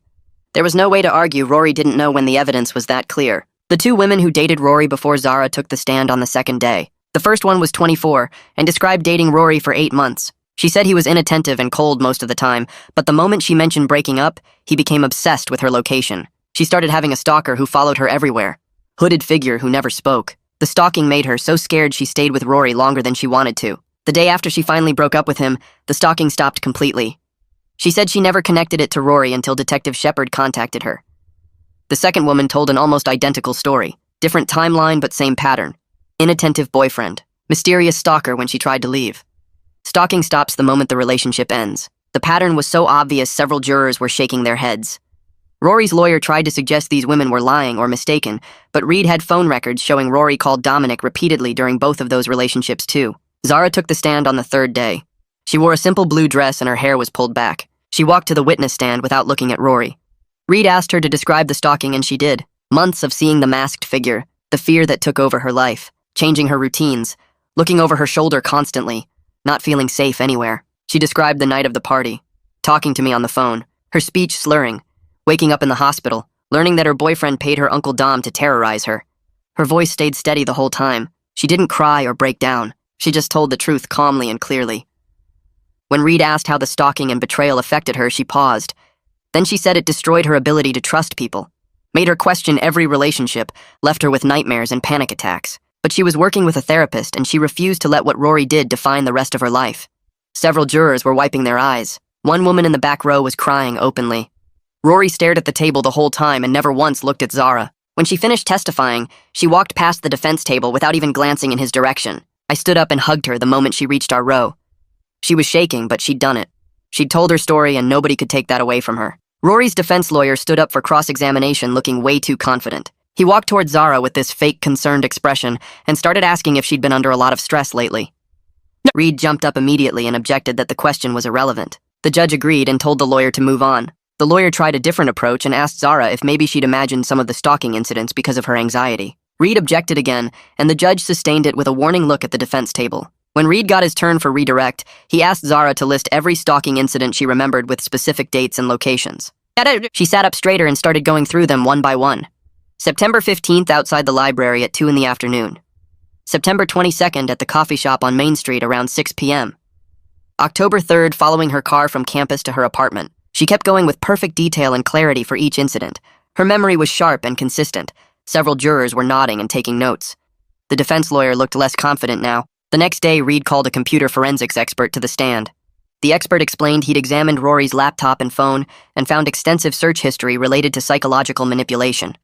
There was no way to argue Rory didn't know when the evidence was that clear. The 2 women who dated Rory before Zara took the stand on the second day. The first one was 24 and described dating Rory for 8 months. She said he was inattentive and cold most of the time, but the moment she mentioned breaking up, he became obsessed with her location. She started having a stalker who followed her everywhere. Hooded figure who never spoke. The stalking made her so scared she stayed with Rory longer than she wanted to. The day after she finally broke up with him, the stalking stopped completely. She said she never connected it to Rory until Detective Shepard contacted her. The second woman told an almost identical story. Different timeline, but same pattern. Inattentive boyfriend. Mysterious stalker when she tried to leave. Stalking stops the moment the relationship ends. The pattern was so obvious several jurors were shaking their heads. Rory's lawyer tried to suggest these women were lying or mistaken, but Reed had phone records showing Rory called Dominic repeatedly during both of those relationships too. Zara took the stand on the third day. She wore a simple blue dress and her hair was pulled back. She walked to the witness stand without looking at Rory. Reed asked her to describe the stalking and she did. Months of seeing the masked figure, the fear that took over her life, changing her routines, looking over her shoulder constantly, not feeling safe anywhere. She described the night of the party, talking to me on the phone, her speech slurring, waking up in the hospital, learning that her boyfriend paid her Uncle Dom to terrorize her. Her voice stayed steady the whole time. She didn't cry or break down. She just told the truth calmly and clearly. When Reed asked how the stalking and betrayal affected her, she paused. Then she said it destroyed her ability to trust people, made her question every relationship, left her with nightmares and panic attacks. But she was working with a therapist and she refused to let what Rory did define the rest of her life. Several jurors were wiping their eyes. One woman in the back row was crying openly. Rory stared at the table the whole time and never once looked at Zara. When she finished testifying, she walked past the defense table without even glancing in his direction. I stood up and hugged her the moment she reached our row. She was shaking, but she'd done it. She'd told her story and nobody could take that away from her. Rory's defense lawyer stood up for cross-examination looking way too confident. He walked toward Zara with this fake concerned expression and started asking if she'd been under a lot of stress lately. Reed jumped up immediately and objected that the question was irrelevant. The judge agreed and told the lawyer to move on. The lawyer tried a different approach and asked Zara if maybe she'd imagined some of the stalking incidents because of her anxiety. Reed objected again, and the judge sustained it with a warning look at the defense table. When Reed got his turn for redirect, he asked Zara to list every stalking incident she remembered with specific dates and locations. She sat up straighter and started going through them one by one. September 15th outside the library at 2 in the afternoon. September 22nd at the coffee shop on Main Street around 6 p.m. October 3rd following her car from campus to her apartment. She kept going with perfect detail and clarity for each incident. Her memory was sharp and consistent. Several jurors were nodding and taking notes. The defense lawyer looked less confident now. The next day, Reed called a computer forensics expert to the stand. The expert explained he'd examined Rory's laptop and phone and found extensive search history related to psychological manipulation.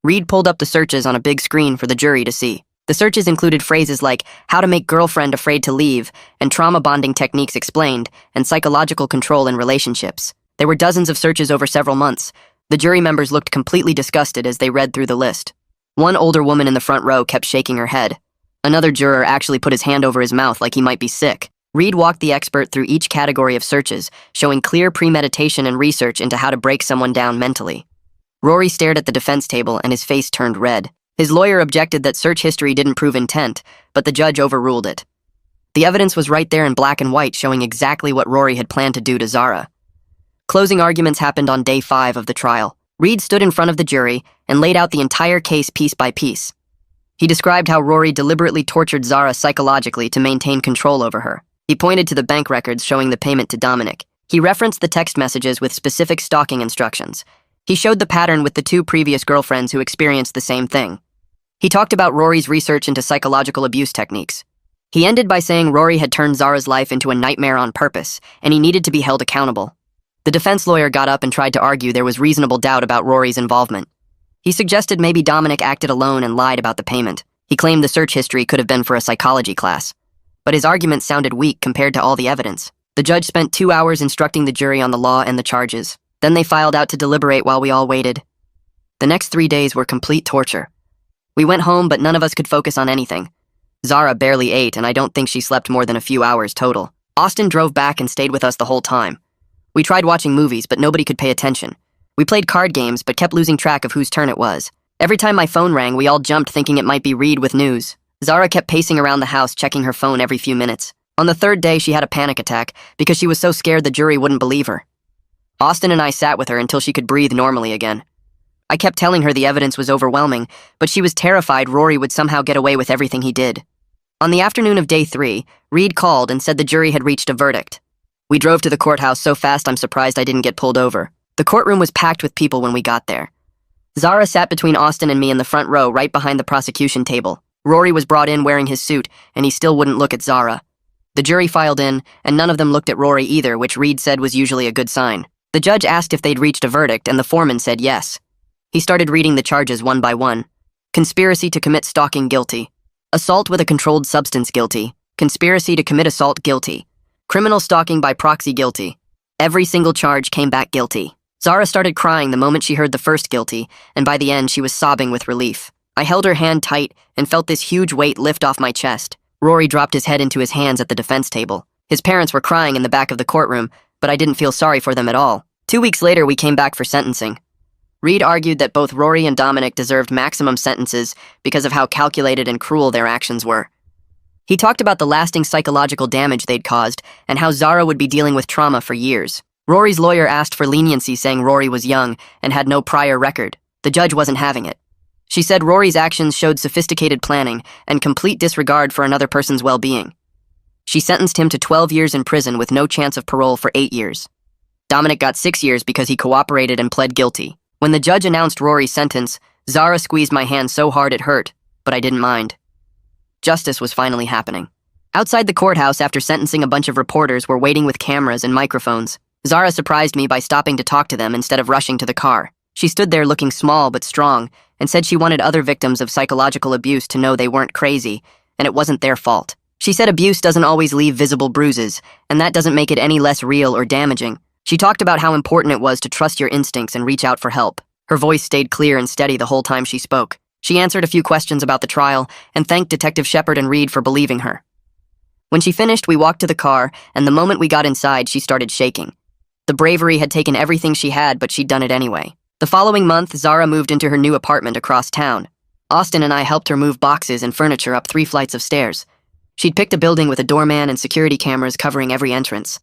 Reed pulled up the searches on a big screen for the jury to see. The searches included phrases like how to make girlfriend afraid to leave, and trauma bonding techniques explained, and psychological control in relationships. There were dozens of searches over several months. The jury members looked completely disgusted as they read through the list. One older woman in the front row kept shaking her head. Another juror actually put his hand over his mouth like he might be sick. Reed walked the expert through each category of searches, showing clear premeditation and research into how to break someone down mentally. Rory stared at the defense table and his face turned red. His lawyer objected that search history didn't prove intent, but the judge overruled it. The evidence was right there in black and white, showing exactly what Rory had planned to do to Zara. Closing arguments happened on day 5 of the trial. Reed stood in front of the jury and laid out the entire case piece by piece. He described how Rory deliberately tortured Zara psychologically to maintain control over her. He pointed to the bank records showing the payment to Dominic. He referenced the text messages with specific stalking instructions. He showed the pattern with the 2 previous girlfriends who experienced the same thing. He talked about Rory's research into psychological abuse techniques. He ended by saying Rory had turned Zara's life into a nightmare on purpose, and he needed to be held accountable. The defense lawyer got up and tried to argue there was reasonable doubt about Rory's involvement. He suggested maybe Dominic acted alone and lied about the payment. He claimed the search history could have been for a psychology class. But his argument sounded weak compared to all the evidence. The judge spent 2 hours instructing the jury on the law and the charges. Then they filed out to deliberate while we all waited. The next 3 days were complete torture. We went home, but none of us could focus on anything. Zara barely ate, and I don't think she slept more than a few hours total. Austin drove back and stayed with us the whole time. We tried watching movies, but nobody could pay attention. We played card games, but kept losing track of whose turn it was. Every time my phone rang, we all jumped thinking it might be Reed with news. Zara kept pacing around the house, checking her phone every few minutes. On the 3rd day, she had a panic attack because she was so scared the jury wouldn't believe her. Austin and I sat with her until she could breathe normally again. I kept telling her the evidence was overwhelming, but she was terrified Rory would somehow get away with everything he did. On the afternoon of day 3, Reed called and said the jury had reached a verdict. We drove to the courthouse so fast I'm surprised I didn't get pulled over. The courtroom was packed with people when we got there. Zara sat between Austin and me in the front row right behind the prosecution table. Rory was brought in wearing his suit, and he still wouldn't look at Zara. The jury filed in, and none of them looked at Rory either, which Reed said was usually a good sign. The judge asked if they'd reached a verdict, and the foreman said yes. He started reading the charges one by one. Conspiracy to commit stalking, guilty. Assault with a controlled substance, guilty. Conspiracy to commit assault, guilty. Criminal stalking by proxy, guilty. Every single charge came back guilty. Zara started crying the moment she heard the first guilty, and by the end she was sobbing with relief. I held her hand tight and felt this huge weight lift off my chest. Rory dropped his head into his hands at the defense table. His parents were crying in the back of the courtroom, but I didn't feel sorry for them at all. 2 weeks later, we came back for sentencing. Reed argued that both Rory and Dominic deserved maximum sentences because of how calculated and cruel their actions were. He talked about the lasting psychological damage they'd caused and how Zara would be dealing with trauma for years. Rory's lawyer asked for leniency, saying Rory was young and had no prior record. The judge wasn't having it. She said Rory's actions showed sophisticated planning and complete disregard for another person's well-being. She sentenced him to 12 years in prison with no chance of parole for 8 years. Dominic got 6 years because he cooperated and pled guilty. When the judge announced Rory's sentence, Zara squeezed my hand so hard it hurt, but I didn't mind. Justice was finally happening. Outside the courthouse, after sentencing, a bunch of reporters were waiting with cameras and microphones. Zara surprised me by stopping to talk to them instead of rushing to the car. She stood there looking small but strong and said she wanted other victims of psychological abuse to know they weren't crazy and it wasn't their fault. She said abuse doesn't always leave visible bruises, and that doesn't make it any less real or damaging. She talked about how important it was to trust your instincts and reach out for help. Her voice stayed clear and steady the whole time she spoke. She answered a few questions about the trial and thanked Detective Shepard and Reed for believing her. When she finished, we walked to the car, and the moment we got inside, she started shaking. The bravery had taken everything she had, but she'd done it anyway. The following month, Zara moved into her new apartment across town. Austin and I helped her move boxes and furniture up 3 flights of stairs. She'd picked a building with a doorman and security cameras covering every entrance.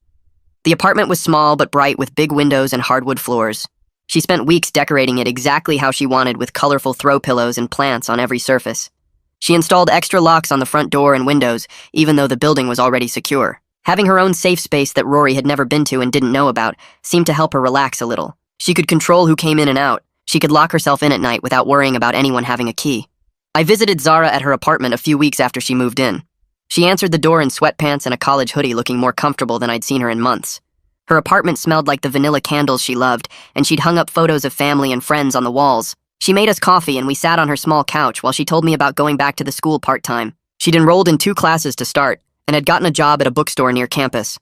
The apartment was small but bright with big windows and hardwood floors. She spent weeks decorating it exactly how she wanted, with colorful throw pillows and plants on every surface. She installed extra locks on the front door and windows, even though the building was already secure. Having her own safe space that Rory had never been to and didn't know about seemed to help her relax a little. She could control who came in and out. She could lock herself in at night without worrying about anyone having a key. I visited Zara at her apartment a few weeks after she moved in. She answered the door in sweatpants and a college hoodie, looking more comfortable than I'd seen her in months. Her apartment smelled like the vanilla candles she loved, and she'd hung up photos of family and friends on the walls. She made us coffee and we sat on her small couch while she told me about going back to the school part-time. She'd enrolled in 2 classes to start and had gotten a job at a bookstore near campus.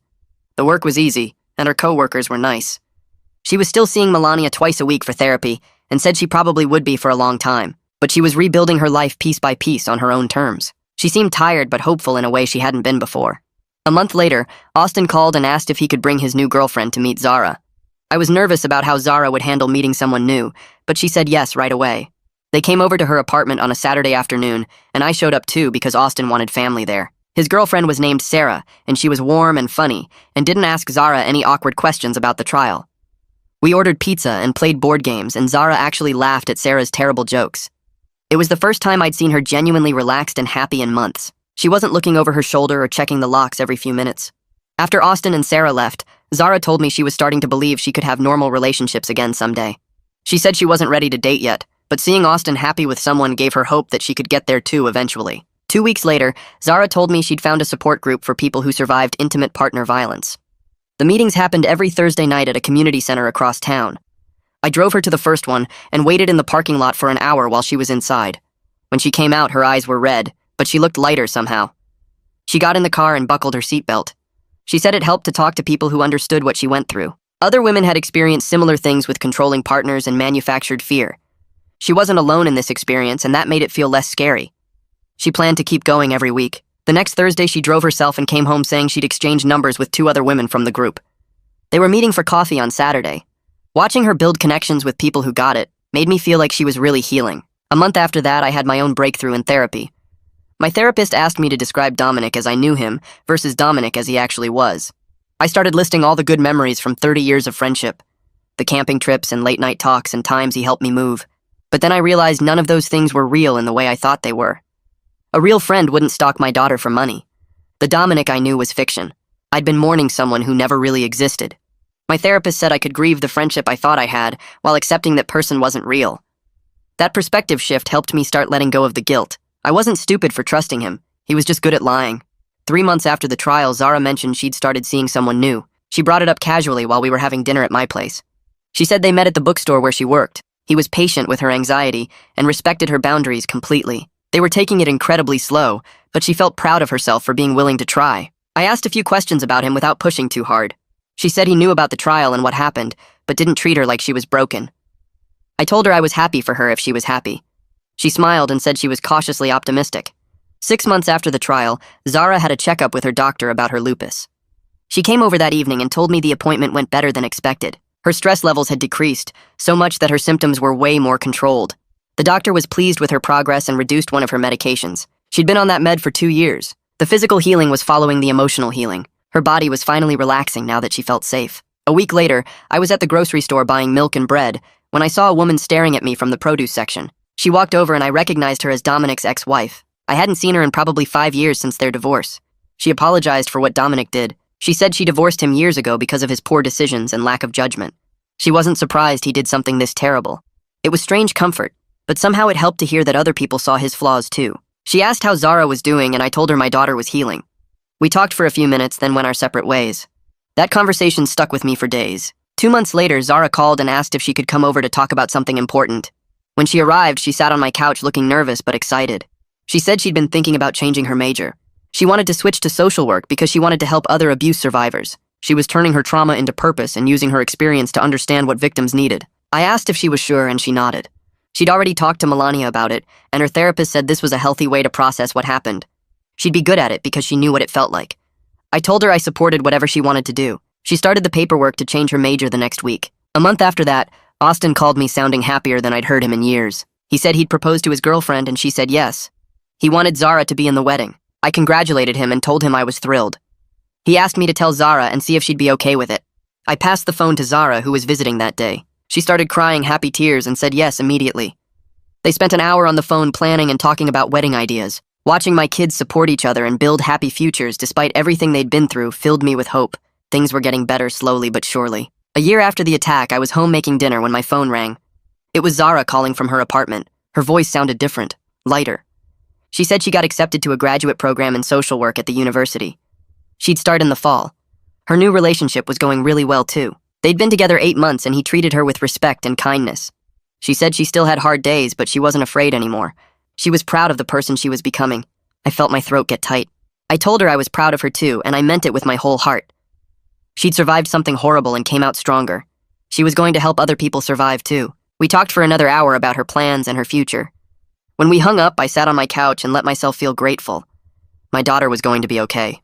The work was easy, and her co-workers were nice. She was still seeing Melania twice a week for therapy and said she probably would be for a long time, but she was rebuilding her life piece by piece on her own terms. She seemed tired but hopeful in a way she hadn't been before. A month later, Austin called and asked if he could bring his new girlfriend to meet Zara. I was nervous about how Zara would handle meeting someone new, but she said yes right away. They came over to her apartment on a Saturday afternoon, and I showed up too because Austin wanted family there. His girlfriend was named Sarah, and she was warm and funny, and didn't ask Zara any awkward questions about the trial. We ordered pizza and played board games, and Zara actually laughed at Sarah's terrible jokes. It was the first time I'd seen her genuinely relaxed and happy in months. She wasn't looking over her shoulder or checking the locks every few minutes. After Austin and Sarah left, Zara told me she was starting to believe she could have normal relationships again someday. She said she wasn't ready to date yet, but seeing Austin happy with someone gave her hope that she could get there too eventually. 2 weeks later, Zara told me she'd found a support group for people who survived intimate partner violence. The meetings happened every Thursday night at a community center across town. I drove her to the first one and waited in the parking lot for an hour while she was inside. When she came out, her eyes were red, but she looked lighter somehow. She got in the car and buckled her seatbelt. She said it helped to talk to people who understood what she went through. Other women had experienced similar things with controlling partners and manufactured fear. She wasn't alone in this experience, and that made it feel less scary. She planned to keep going every week. The next Thursday, she drove herself and came home saying she'd exchanged numbers with 2 other women from the group. They were meeting for coffee on Saturday. Watching her build connections with people who got it made me feel like she was really healing. A month after that, I had my own breakthrough in therapy. My therapist asked me to describe Dominic as I knew him versus Dominic as he actually was. I started listing all the good memories from 30 years of friendship, the camping trips and late-night talks and times he helped me move. But then I realized none of those things were real in the way I thought they were. A real friend wouldn't stalk my daughter for money. The Dominic I knew was fiction. I'd been mourning someone who never really existed. My therapist said I could grieve the friendship I thought I had while accepting that person wasn't real. That perspective shift helped me start letting go of the guilt. I wasn't stupid for trusting him. He was just good at lying. 3 months after the trial, Zara mentioned she'd started seeing someone new. She brought it up casually while we were having dinner at my place. She said they met at the bookstore where she worked. He was patient with her anxiety and respected her boundaries completely. They were taking it incredibly slow, but she felt proud of herself for being willing to try. I asked a few questions about him without pushing too hard. She said he knew about the trial and what happened, but didn't treat her like she was broken. I told her I was happy for her if she was happy. She smiled and said she was cautiously optimistic. 6 months after the trial, Zara had a checkup with her doctor about her lupus. She came over that evening and told me the appointment went better than expected. Her stress levels had decreased, so much that her symptoms were way more controlled. The doctor was pleased with her progress and reduced one of her medications. She'd been on that med for 2 years. The physical healing was following the emotional healing. Her body was finally relaxing now that she felt safe. A week later, I was at the grocery store buying milk and bread when I saw a woman staring at me from the produce section. She walked over and I recognized her as Dominic's ex-wife. I hadn't seen her in probably 5 years since their divorce. She apologized for what Dominic did. She said she divorced him years ago because of his poor decisions and lack of judgment. She wasn't surprised he did something this terrible. It was strange comfort, but somehow it helped to hear that other people saw his flaws too. She asked how Zara was doing and I told her my daughter was healing. We talked for a few minutes, then went our separate ways. That conversation stuck with me for days. 2 months later, Zara called and asked if she could come over to talk about something important. When she arrived, she sat on my couch looking nervous but excited. She said she'd been thinking about changing her major. She wanted to switch to social work because she wanted to help other abuse survivors. She was turning her trauma into purpose and using her experience to understand what victims needed. I asked if she was sure and she nodded. She'd already talked to Melania about it, and her therapist said this was a healthy way to process what happened. She'd be good at it because she knew what it felt like. I told her I supported whatever she wanted to do. She started the paperwork to change her major the next week. A month after that, Austin called me sounding happier than I'd heard him in years. He said he'd proposed to his girlfriend and she said yes. He wanted Zara to be in the wedding. I congratulated him and told him I was thrilled. He asked me to tell Zara and see if she'd be okay with it. I passed the phone to Zara, who was visiting that day. She started crying happy tears and said yes immediately. They spent an hour on the phone planning and talking about wedding ideas. Watching my kids support each other and build happy futures despite everything they'd been through filled me with hope. Things were getting better slowly but surely. A year after the attack, I was home making dinner when my phone rang. It was Zara calling from her apartment. Her voice sounded different, lighter. She said she got accepted to a graduate program in social work at the university. She'd start in the fall. Her new relationship was going really well too. They'd been together 8 months and he treated her with respect and kindness. She said she still had hard days, but she wasn't afraid anymore. She was proud of the person she was becoming. I felt my throat get tight. I told her I was proud of her too, and I meant it with my whole heart. She'd survived something horrible and came out stronger. She was going to help other people survive too. We talked for another hour about her plans and her future. When we hung up, I sat on my couch and let myself feel grateful. My daughter was going to be okay.